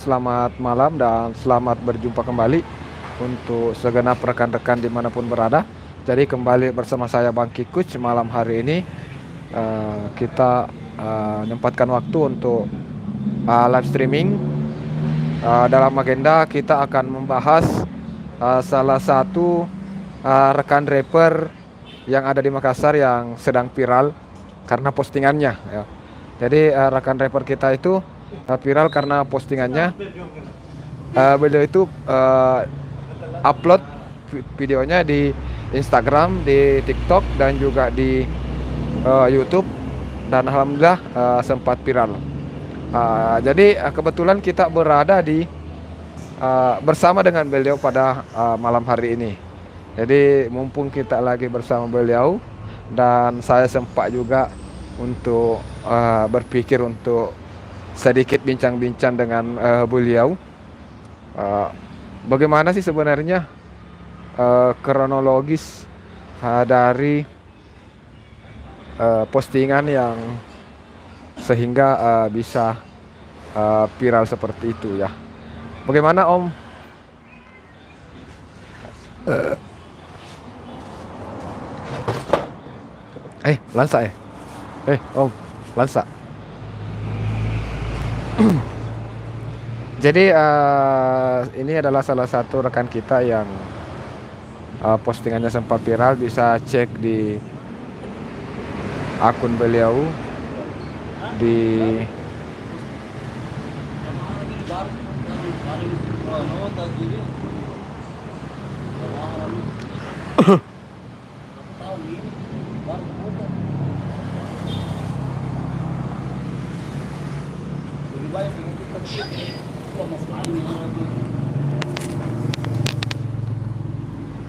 Selamat malam dan selamat berjumpa kembali untuk segenap rekan-rekan dimanapun berada. Jadi kembali bersama saya Bang Kikuc malam hari ini kita menyempatkan waktu untuk live streaming. Dalam agenda kita akan membahas salah satu rekan rapper yang ada di Makassar yang sedang viral karena postingannya ya. Jadi rekan rapper kita itu viral karena postingannya. Beliau itu upload videonya di Instagram, di TikTok dan juga di YouTube, dan alhamdulillah sempat viral. Jadi kebetulan kita berada di bersama dengan beliau pada malam hari ini. Jadi mumpung kita lagi bersama beliau dan saya sempat juga untuk berpikir untuk sedikit bincang-bincang dengan beliau. Bagaimana sih sebenarnya kronologis dari postingan yang sehingga bisa viral seperti itu ya. Bagaimana Om? Lansa ya? Om, Lansa. Jadi ini adalah salah satu rekan kita yang postingannya sempat viral. Bisa cek di akun beliau di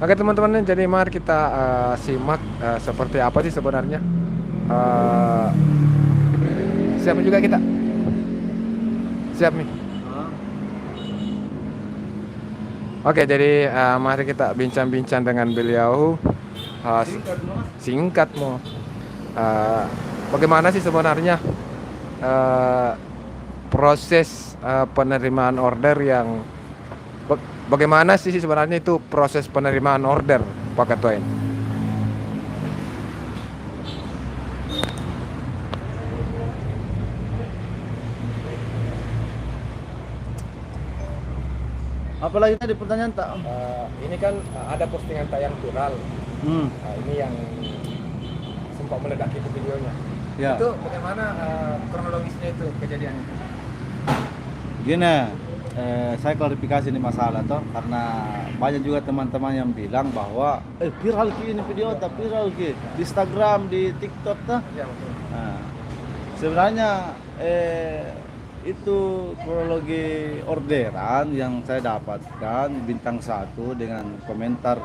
Oke teman-teman, jadi mari kita simak seperti apa sih sebenarnya. Siap juga kita? Siap nih. Oke, jadi mari kita bincang-bincang dengan beliau. Singkat mau. Bagaimana sih sebenarnya proses penerimaan order yang bagaimana sih sebenarnya itu proses penerimaan order Pak Ketua ini? Apalagi tadi pertanyaan tak? Ini kan ada postingan tayang viral. Ini yang sempat meledak itu videonya. Ya. Itu bagaimana kronologisnya itu kejadiannya? Gini, saya klarifikasi ini masalah toh, karena banyak juga teman-teman yang bilang bahwa viral ki ini video, tak viral ki di Instagram, di TikTok toh. Ya, betul. Nah, sebenarnya itu kronologi orderan yang saya dapatkan bintang 1 dengan komentar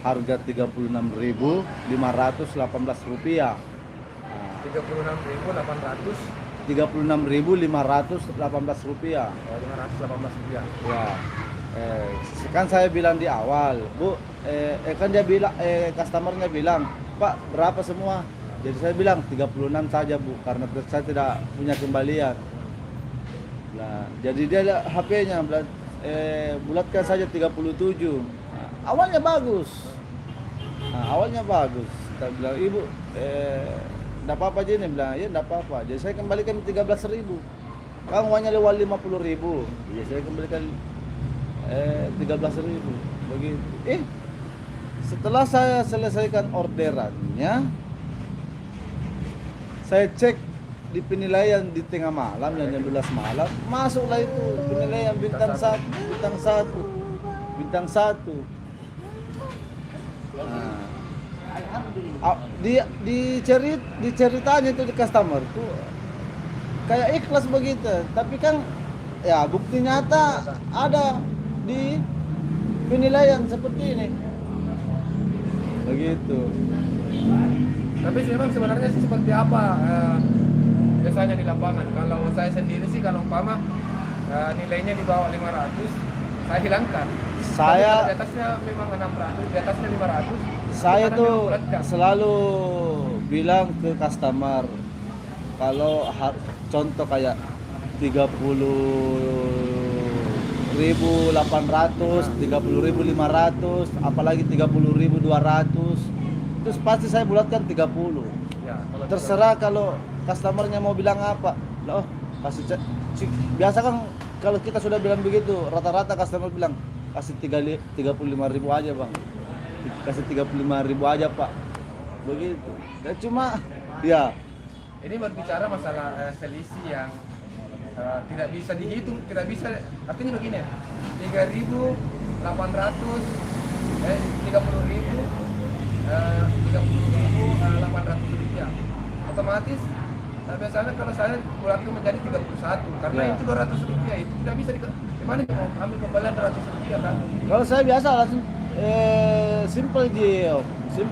harga Rp36.518. 36.800. Rp36.518. Rp518. Ya. Kan saya bilang di awal, Bu, kan dia bilang, customernya bilang, Pak, berapa semua? Jadi saya bilang 36 saja, Bu, karena saya tidak punya kembalian. Nah, jadi dia HP-nya bilang, bulatkan saja 37. Nah, awalnya bagus. Saya bilang, Ibu, enggak apa-apa aja ini, bilang, ya enggak apa-apa. Jadi saya kembalikan 13.000. Kang uangnya lewat 50.000. Jadi saya kembalikan 13.000. Begitu. Setelah saya selesaikan orderannya, saya cek di penilaian di tengah malam, jam 12 malam, masuklah itu penilaian bintang 1. Nah, diceritanya itu di customer tuh kayak ikhlas begitu, tapi kan ya bukti nyata ada di penilaian seperti ini begitu. Tapi memang sebenarnya sih seperti apa biasanya di lapangan? Kalau saya sendiri sih, kalau umpama nilainya di bawah 500, saya hilangkan. Saya di atasnya memang 600, di atasnya 500. Saya tuh selalu bilang ke customer, kalau contoh kayak 30.800, 30.500, apalagi 30.200. Terus pasti saya bulatkan 30. Ya, kalau Terserah kalau customernya mau bilang apa. Loh, kasih biasa kan kalau kita sudah bilang begitu, rata-rata customer bilang kasih 35.000 aja, Bang. Kasih 35.000 aja, Pak. Begitu. Ya cuma ya, ini berbicara masalah selisih yang tidak bisa dihitung, tidak bisa, artinya begini, 3.800, 30.000, 30.800 rupiah. Otomatis biasanya kalau saya bulatkan menjadi 31, karena Ya. itu 200 rupiah, itu tidak bisa gimana mau ambil kembalian 200 rupiah kan? kalau saya biasa langsung simple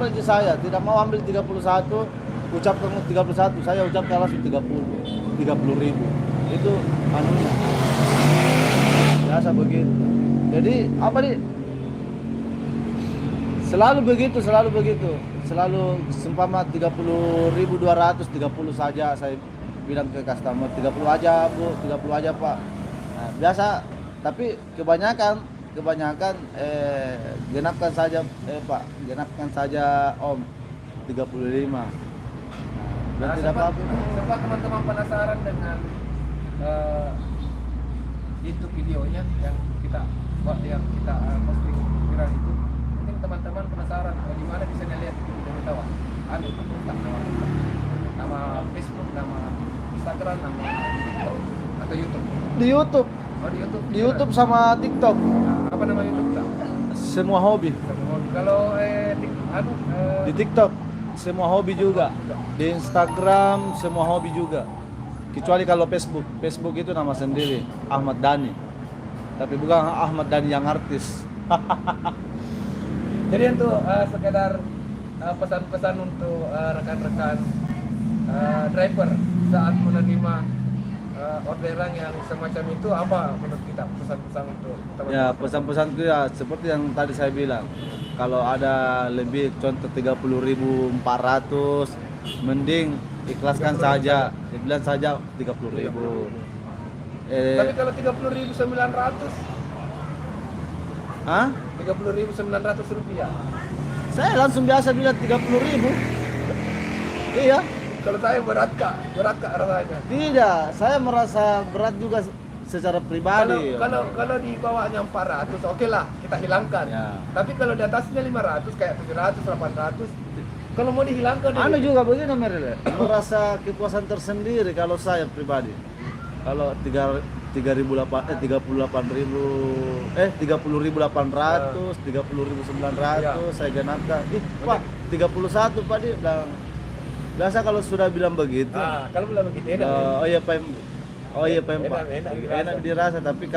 aja saya, tidak mau ambil 31, ucapkan 31, saya ucapkan langsung 30.000. Itu anunya. Biasa begitu. Jadi apa nih? Selalu begitu. Selalu seumpama 30.200, 30 saja saya bilang ke customer, 30 aja, Bu, 30 aja, Pak. Nah, biasa, tapi kebanyakan genapkan saja, Pak, genapkan saja, Om, 35. Nah, Tidak apa-apa. sempat teman-teman penasaran dengan YouTube videonya yang kita posting viral itu. Mungkin teman-teman penasaran bagaimana bisa lihat video tahu. Ambil nama Facebook, nama Instagram, nama TikTok atau YouTube. Di YouTube, Oh, di YouTube. di YouTube sama TikTok, Nah, apa nama YouTube tak? semua hobi. Kalau Di TikTok semua hobi juga. Di Instagram semua hobi juga. Kecuali kalau Facebook itu nama sendiri, Ahmad Dhani. Tapi bukan Ahmad Dhani yang artis. Jadi untuk sekedar pesan-pesan untuk rekan-rekan driver saat menerima orderan yang semacam itu, apa menurut kita pesan-pesan untuk teman-teman? Ya, pesan-pesanku ya seperti yang tadi saya bilang. Kalau ada lebih contoh 30.400, mending ikhlaskan saja. Bilang saja 30.000. Tapi kalau 30.900, Hah? 30.900 rupiah. Saya langsung biasa bilang 30.000. Iya. Kalau saya berat kak rasanya. Tidak, saya merasa berat juga secara pribadi. Kalau di bawahnya 400, oke lah kita hilangkan. Ya. Tapi kalau di atasnya 500 kayak 700, 800, kalau mau dihilangkan Anu juga begini Meril, merasa kepuasan tersendiri kalau saya pribadi. Kalau 30.800, 30.800, 30.900 saya genapkan. Pak, 31 Pak, dia bilang. Biasa kalau sudah bilang begitu. Kalau bilang begitu enak. Oh iya Pak. Enak dirasa, tapi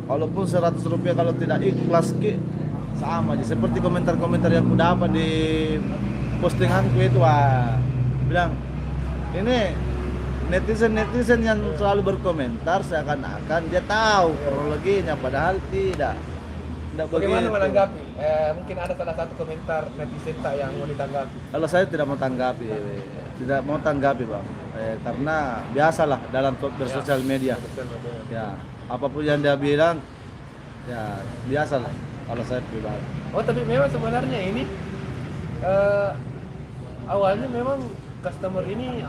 walaupun 100 rupiah kalau tidak ikhlas sama aja. Seperti komentar-komentar yang ku dapat di postinganku itu, bilang ini netizen yang selalu berkomentar seakan-akan dia tahu kronologinya, padahal tidak Bagaimana begitu. menanggapi? Mungkin ada salah satu komentar netizen tak yang mau ditanggapi. Kalau saya tidak mau tanggapi, Bang, karena biasalah dalam bersosial media. Ya, apapun yang dia bilang, ya biasalah. Kalau saya pribadi. Oh, tapi memang sebenarnya ini awalnya memang customer ini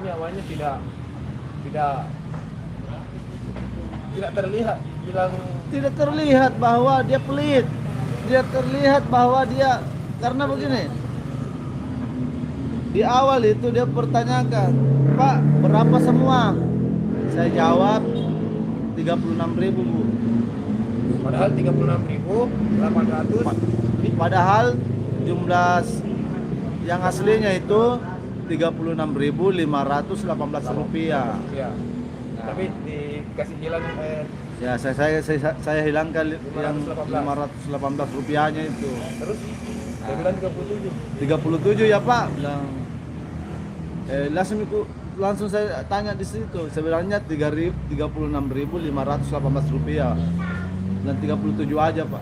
awalnya tidak terlihat bilang. Tidak terlihat bahwa dia pelit. Dia terlihat bahwa dia, karena begini. Di awal itu dia pertanyakan, "Pak, berapa semua?" Saya jawab 36.000, Bu. Padahal 36.800. Padahal jumlah yang aslinya itu 36.518 rupiah. Ya. Tapi dikasih hilang Ya, saya hilangkan yang 518. 518 rupiahnya itu. terus dia bilang 37. 37 ya Pak, bilang. Langsung saya tanya di situ, sebenarnya 36.518 rupiah dan 37 aja Pak.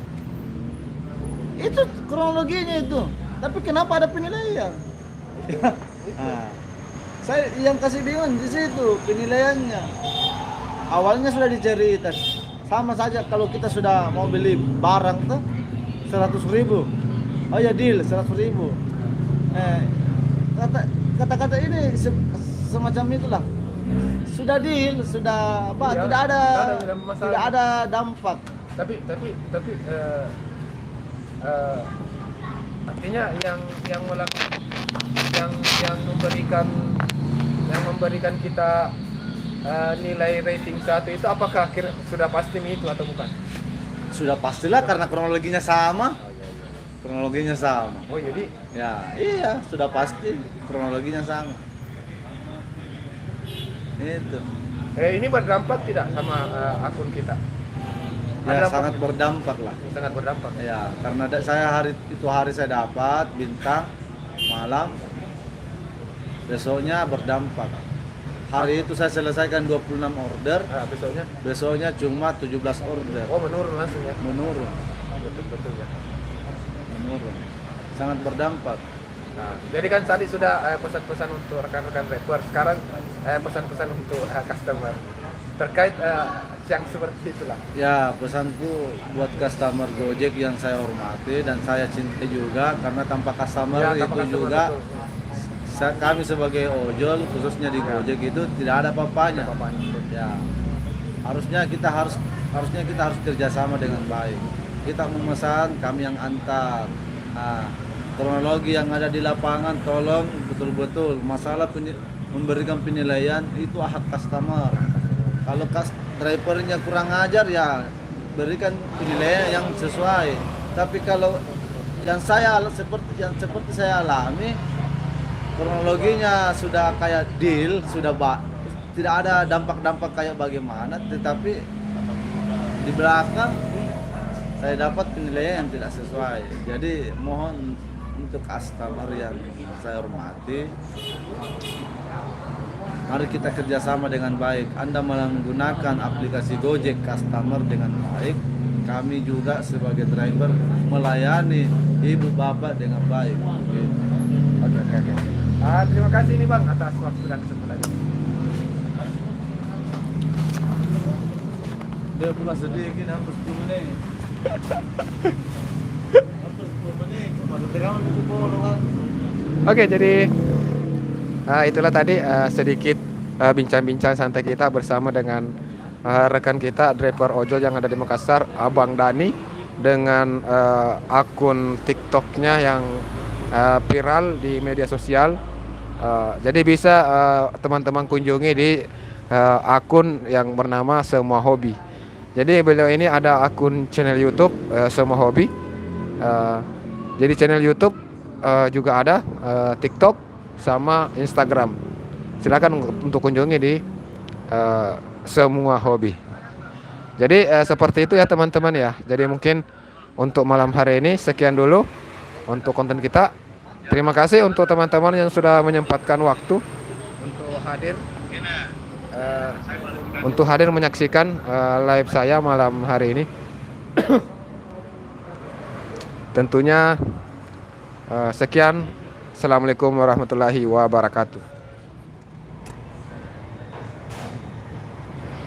Itu kronologinya itu. Tapi kenapa ada penilaian? Nah, Saya yang kasih bingung di situ penilaiannya. Awalnya sudah dicari tes. Sama saja kalau kita sudah mau beli barang tuh 100.000. Oh ya deal 100.000. Eh, kata-kata ini semacam itulah. Sudah deal, sudah apa? Iya, tidak ada masalah. tidak ada dampak. Tapi artinya yang melakukan yang memberikan kita nilai rating 1 itu apakah sudah pasti itu atau bukan? Sudah pastilah karena kronologinya sama. Kronologinya sama. Oh jadi Ya, iya, sudah pasti kronologinya sama. Itu. ini berdampak tidak sama akun kita? Ya, Ada sangat berdampak lah. sangat berdampak. Ya, karena hari saya dapat bintang malam. Besoknya berdampak. Hari itu saya selesaikan 26 order, besoknya cuma 17 order. Oh menurun langsung ya? Menurun, Betul ya. menurun. Sangat berdampak. Nah, jadi kan tadi sudah pesan-pesan untuk rekan-rekan driver. Sekarang pesan-pesan untuk customer terkait yang seperti itulah. Ya, pesanku buat customer Gojek yang saya hormati dan saya cintai juga, karena tanpa customer Ya, tanpa itu customer, juga betul. kami sebagai ojol khususnya di Gojek itu tidak ada apa-apanya. Ya, harusnya kita harus kerjasama dengan baik. Kita memesan, kami yang antar. Nah, kronologi yang ada di lapangan tolong betul-betul masalah memberikan penilaian itu hak customer. Kalau drivernya kurang ajar ya berikan penilaian yang sesuai. Tapi kalau yang seperti saya alami, kronologinya sudah kayak deal, tidak ada dampak-dampak kayak bagaimana, tetapi di belakang saya dapat penilaian yang tidak sesuai. Jadi mohon untuk customer yang saya hormati, mari kita kerjasama dengan baik. Anda menggunakan aplikasi Gojek customer dengan baik, kami juga sebagai driver melayani ibu bapak dengan baik. Oke. Terima kasih nih Bang atas waktu dan kesempatannya. Dia pula sedikit hampir 10 menit. Hampir 10 menit. Oke, jadi itulah tadi sedikit bincang-bincang santai kita bersama dengan rekan kita driver ojol yang ada di Makassar, Abang Dani, dengan akun TikToknya yang viral di media sosial. Jadi bisa teman-teman kunjungi di akun yang bernama Semua Hobi. Jadi beliau ini ada akun channel YouTube Semua Hobi. Jadi channel YouTube juga ada, TikTok sama Instagram. Silakan untuk kunjungi di Semua Hobi. Jadi seperti itu ya teman-teman ya. Jadi mungkin untuk malam hari ini sekian dulu untuk konten kita. Terima kasih untuk teman-teman yang sudah menyempatkan waktu untuk hadir menyaksikan live saya malam hari ini. Tentunya sekian. Assalamualaikum warahmatullahi wabarakatuh.